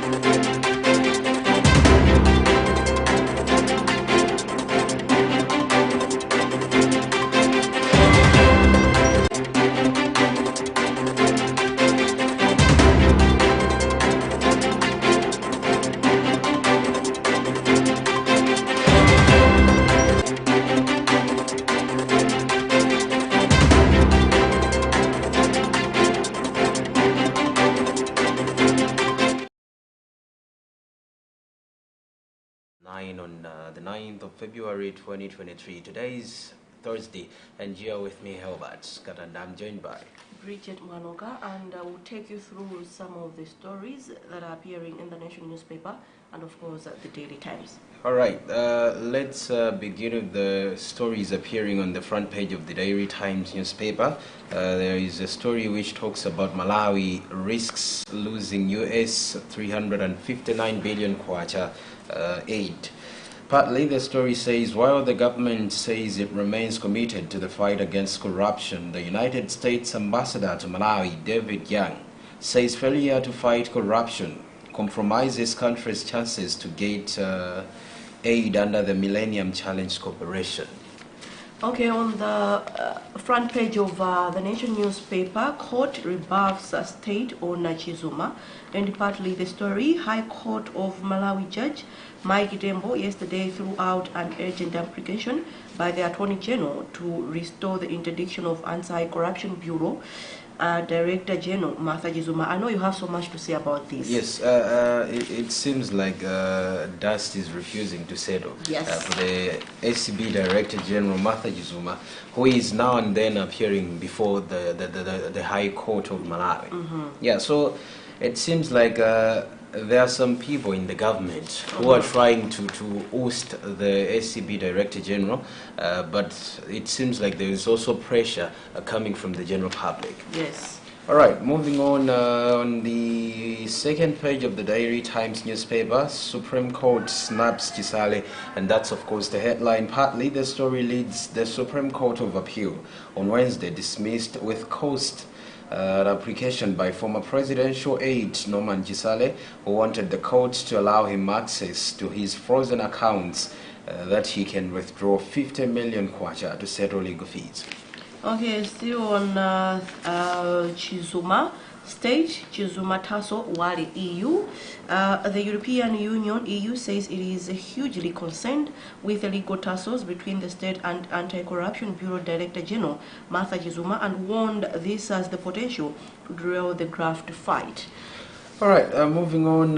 On the 9th of February 2023. Today is Thursday, and you're with me, Helbert, and I'm joined by Bridget Manoga, and I will take you through some of the stories that are appearing in the national newspaper and, of course, the Daily Times. All right, let's begin with the stories appearing on the front page of the Daily Times newspaper. There is a story which talks about Malawi risks losing US 359 billion kwacha aid. Partly, the story says, while the government says it remains committed to the fight against corruption, the United States ambassador to Malawi, David Young, says failure to fight corruption compromises country's chances to get aid under the Millennium Challenge Corporation. Okay, on the front page of the Nation newspaper, court rebuffs state on Chizuma, and partly the story, High Court of Malawi Judge Mike Dembo yesterday threw out an urgent application by the Attorney General to restore the interdiction of Anti-Corruption Bureau Director General Martha Chizuma. I know you have so much to say about this. Yes, it seems like dust is refusing to settle. Yes. For the SCB Director General Martha Chizuma, who is now and then appearing before the High Court of Malawi. Yeah, so it seems like there are some people in the government who are trying to oust the SCB Director General, but it seems like there is also pressure coming from the general public. Yes. All right, moving on the second page of the Daily Times newspaper, Supreme Court snaps Chisale, and that's of course the headline. Partly the story leads the Supreme Court of Appeal on Wednesday dismissed with cost an application by former presidential aide Norman Chisale, who wanted the court to allow him access to his frozen accounts that he can withdraw 50 million kwacha to settle legal fees. Okay, still on Chizuma stage, Chizuma Tasso Wali EU. The European Union, EU, says it is hugely concerned with the legal tussles between the State and Anti-Corruption Bureau Director General Martha Chizuma, and warned this has the potential to derail the graft fight. All right, moving on,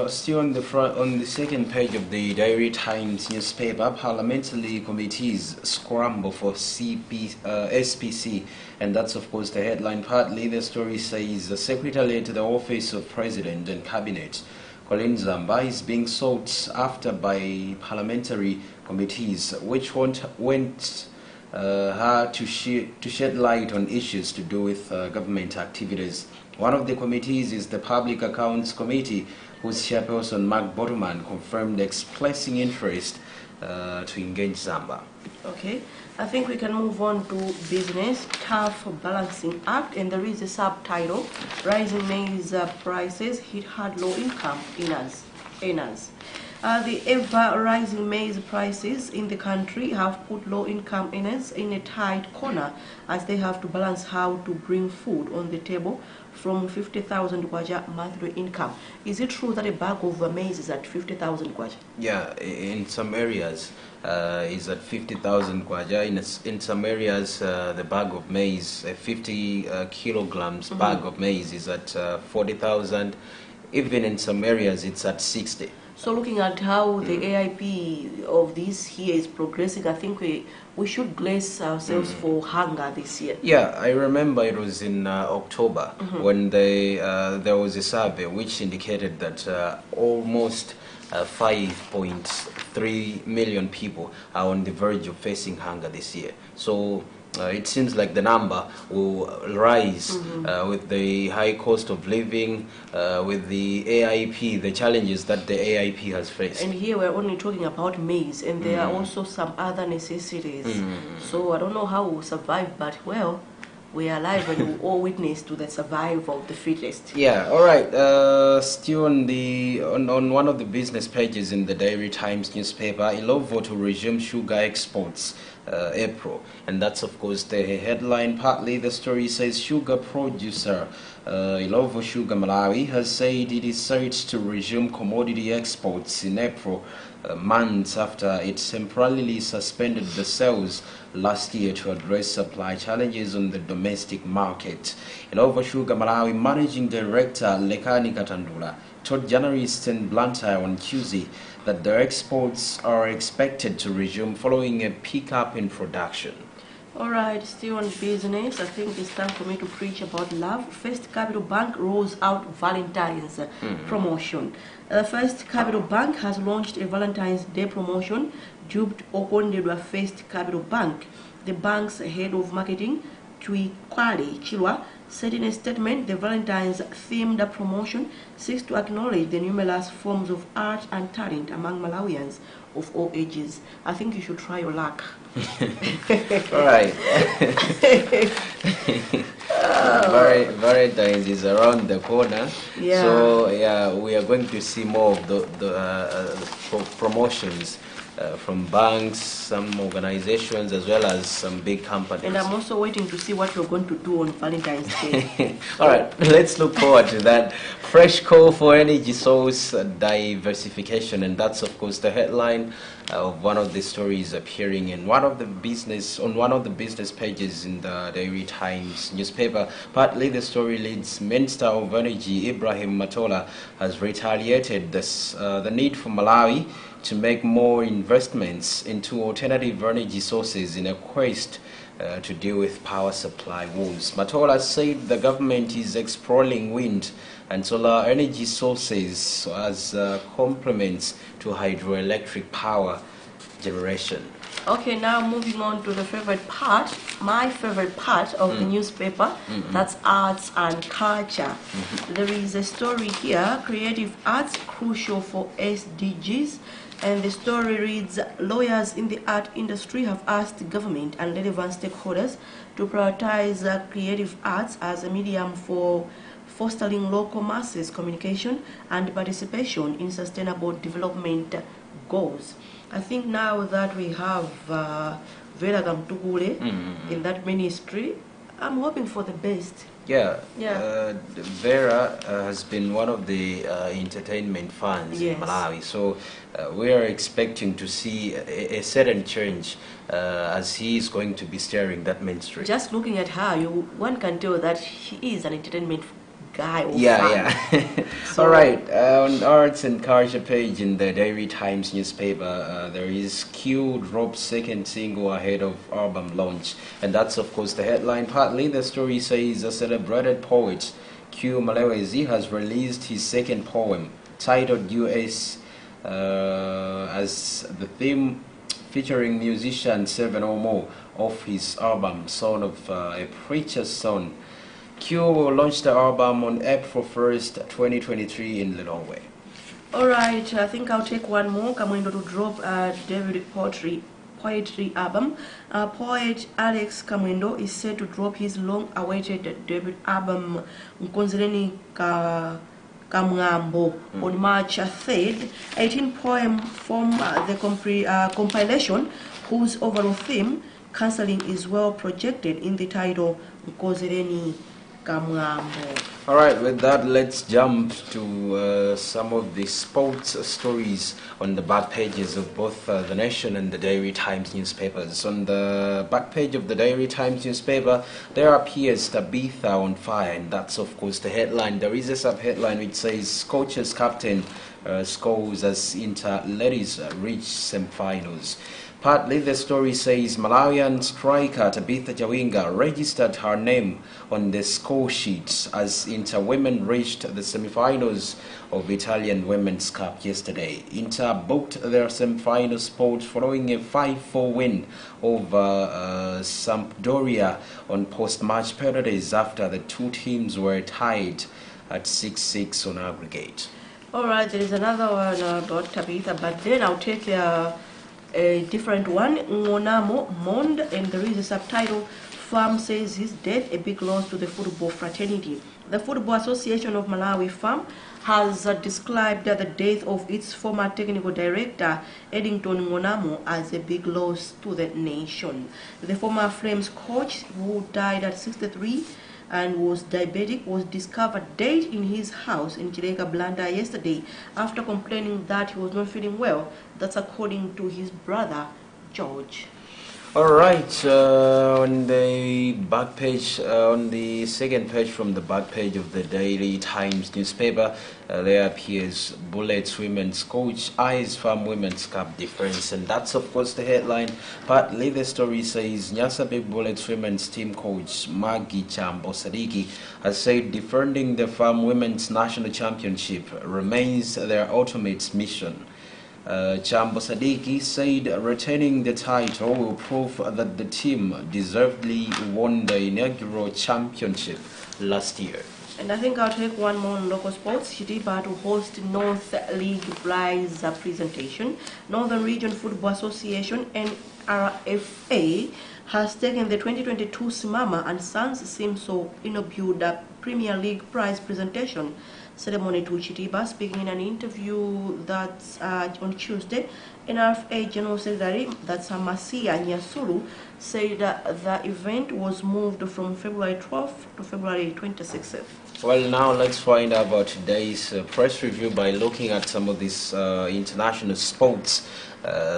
still on the second page of the Daily Times newspaper, parliamentary committees scramble for SPC, and that's of course the headline. Partly the story says the Secretary to the Office of President and Cabinet, Colin Zamba, is being sought after by parliamentary committees which went to shed light on issues to do with government activities. One of the committees is the Public Accounts Committee, whose chairperson Mark Bottoman confirmed expressing interest to engage Zamba. Okay, I think we can move on to business. Tough Balancing Act, and there is a subtitle: Rising maize prices hit hard low-income earners. The ever-rising maize prices in the country have put low-income earners in a tight corner as they have to balance how to bring food on the table from 50,000 kwacha monthly income. Is it true that a bag of maize is at 50,000 kwacha? Yeah, in some areas is at 50,000 kwacha. In some areas, the bag of maize, a 50 kilograms bag of maize is at 40,000. Even in some areas, it's at 60. So looking at how the AIP of this year is progressing, I think we should bless ourselves for hunger this year. Yeah, I remember it was in October when there was a survey which indicated that almost 5.3 million people are on the verge of facing hunger this year. So it seems like the number will rise with the high cost of living, with the AIP, the challenges that the AIP has faced. And here we're only talking about maize, and there are also some other necessities. So I don't know how we'll survive, but well, we are alive and we all witness to the survival of the fittest. Yeah, all right. Still on one of the business pages in the Daily Times newspaper, Ilovo to resume sugar exports April, and that's of course the headline. Partly the story says sugar producer Ilovo Sugar Malawi has said it is set to resume commodity exports in April, months after it temporarily suspended the sales last year to address supply challenges on the domestic market. Ilovo Sugar Malawi Managing Director Lekani Katandula told journalists in Luntha on Tuesday that their exports are expected to resume following a pickup in production. Alright, still on business, I think it's time for me to preach about love. First Capital Bank rolls out Valentine's promotion. First Capital Bank has launched a Valentine's Day promotion dubbed Okondedwa First Capital Bank. The bank's head of marketing, Tuikwale Chilwa, said in a statement the Valentine's themed promotion seeks to acknowledge the numerous forms of art and talent among Malawians of all ages. I think you should try your luck. All right. Valentine's is around the corner. Yeah. So yeah, we are going to see more of the promotions from banks, some organizations, as well as some big companies. And I'm also waiting to see what you're going to do on Valentine's Day. All right, let's look forward to that. Fresh call for energy source diversification, and that's of course the headline of one of the stories appearing in one of the business pages in the Daily Times newspaper. Partly the story leads Minister of Energy Ibrahim Matola has retaliated the need for Malawi to make more investments into alternative energy sources in a quest to deal with power supply woes. Matola said the government is exploring wind and solar energy sources as complements to hydroelectric power generation. Okay, now moving on to the favorite part, my favorite part of the newspaper, that's arts and culture. There is a story here, creative arts crucial for SDGs, and the story reads, lawyers in the art industry have asked government and relevant stakeholders to prioritize creative arts as a medium for fostering local masses communication and participation in sustainable development goals. I think now that we have Vera Gamtugule in that ministry, I'm hoping for the best. Yeah. Vera has been one of the entertainment fans in Malawi, so we are expecting to see a certain change as he is going to be steering that ministry. Just looking at her, one can tell that he is an entertainment guy. So, all right, on arts and culture page in the Daily Times newspaper, there is Q drops second single ahead of album launch, and that's of course the headline. Partly the story says a celebrated poet Q Malewezi has released his second poem titled US as the theme, featuring musicians 7 or more of his album Son of a Preacher's Son. Q will launch the album on April 1st, 2023 in Lilongwe. Alright, I think I'll take one more. Kamwendo to drop David poetry album. Poet Alex Kamwendo is set to drop his long-awaited debut album Nkonzereni Kamwambo on March 3rd. 18 poems form the compilation, whose overall theme, counseling, is well projected in the title Nkonzereni Kamwambo. All right, with that, let's jump to some of the sports stories on the back pages of both the Nation and the Daily Times newspapers. On the back page of the Daily Times newspaper, there appears Tabitha on fire, and that's of course the headline. There is a sub-headline which says coach's captain scores as Inter ladies reach semi-finals. Partly the story says Malawian striker Tabitha Jawinga registered her name on the score sheets as Inter women reached the semi-finals of Italian Women's Cup yesterday. Inter booked their semi-final spot following a 5-4 win over Sampdoria on post-match penalties after the two teams were tied at 6-6 on aggregate. Alright, there is another one about Tabitha, but then I'll take a different one, Ngonamo Mond, and there is a subtitle, FAM says his death a big loss to the football fraternity. The Football Association of Malawi, FAM, has described the death of its former technical director, Eddington Ngonamo, as a big loss to the nation. The former Flames coach, who died at 63 and was diabetic, was discovered dead in his house in Chileka, Blantyre yesterday after complaining that he was not feeling well. That's according to his brother, George. All right, on the back page, on the second page from the back page of the Daily Times newspaper, there appears Bullets Women's Coach Eyes Farm Women's Cup Difference, and that's of course the headline. Partly the story says Nyasa Big Bullets Women's team coach Maggie Chambo Sadiki has said defending the Farm Women's National Championship remains their ultimate mission. Chambo Sadiki said retaining the title will prove that the team deservedly won the inaugural championship last year. And I think I'll take one more on local sports. Shitiba to host North League Prize presentation. Northern Region Football Association NRFA has taken the 2022 Simama and Sons Simso inaugural Premier League Prize presentation ceremony to Chitiba. Speaking in an interview that's on Tuesday, NRFA General Secretary, that's Masia Nyasulu, said the event was moved from February 12th to February 26th. Well, now let's find out about today's press review by looking at some of these international sports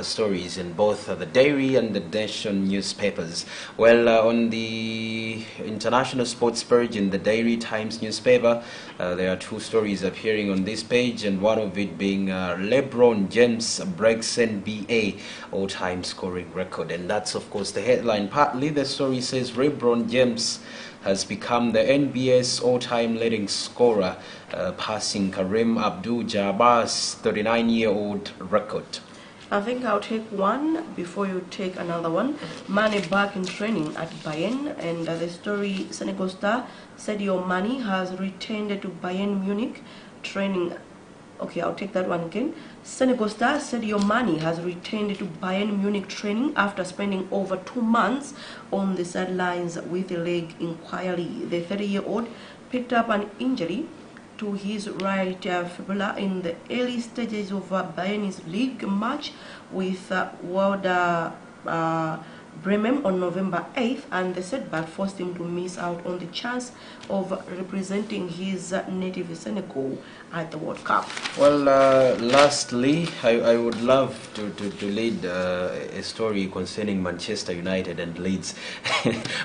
stories in both the Dairy and the Nation newspapers. Well, on the international sports page in the Dairy Times newspaper, there are two stories appearing on this page, and one of it being LeBron James breaks NBA all-time scoring record, and that's of course the headline. Partly the story says LeBron James has become the NBA's all-time leading scorer, passing Kareem Abdul-Jabbar's 39-year-old record. I think I'll take one before you take another one. Mane back in training at Bayern, and the story, Senegal star Sadio Mane has returned to Bayern Munich training. Okay, I'll take that one again. Senegal star Sadio Mane has returned to Bayern Munich training after spending over 2 months on the sidelines with a leg injury. The 30-year-old picked up an injury to his right fibula in the early stages of Bayern's league match with Werder Bremen on November 8th, and the setback forced him to miss out on the chance of representing his native Senegal at the World Cup. Well, lastly, I would love to lead a story concerning Manchester United and Leeds,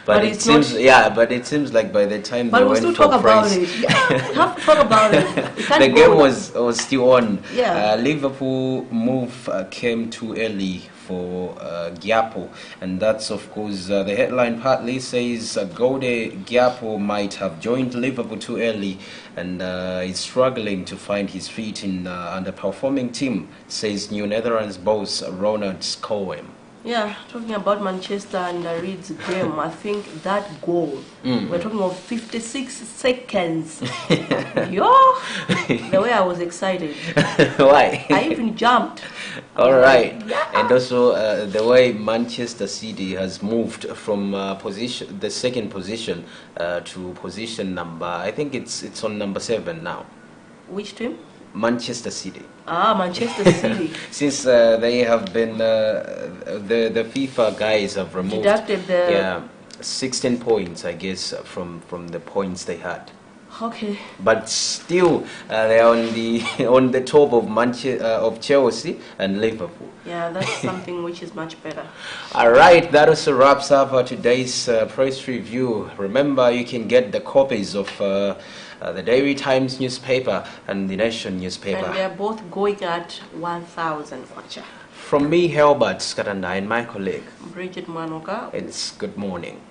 but it seems but it seems like by the time they went for prize, we have to talk about it. The game was still on. Yeah. Liverpool move came too early for Giapo, and that's of course the headline partly says Gode Giapo might have joined Liverpool too early and is struggling to find his feet in underperforming team, says New Netherlands boss Ronald Cohen. Yeah, talking about Manchester and Leeds game, I think that goal, we're talking of 56 seconds. Yo, the way I was excited. Why? I even jumped. All right. Yeah. And also the way Manchester City has moved from the second position to position number, I think it's on number 7 now. Which team? Manchester City. Ah, Manchester City. Since they have been, the FIFA guys have removed deducted the 16 points, I guess, from the points they had. Okay. But still, they are on the top of Chelsea and Liverpool. Yeah, that's something which is much better. All right, that also wraps up today's press review. Remember, you can get the copies of the Daily Times newspaper and the Nation newspaper. And they are both going at 1,000 kwacha. From me, Helbert Skatanda, and my colleague Bridget Manoka. it's good morning.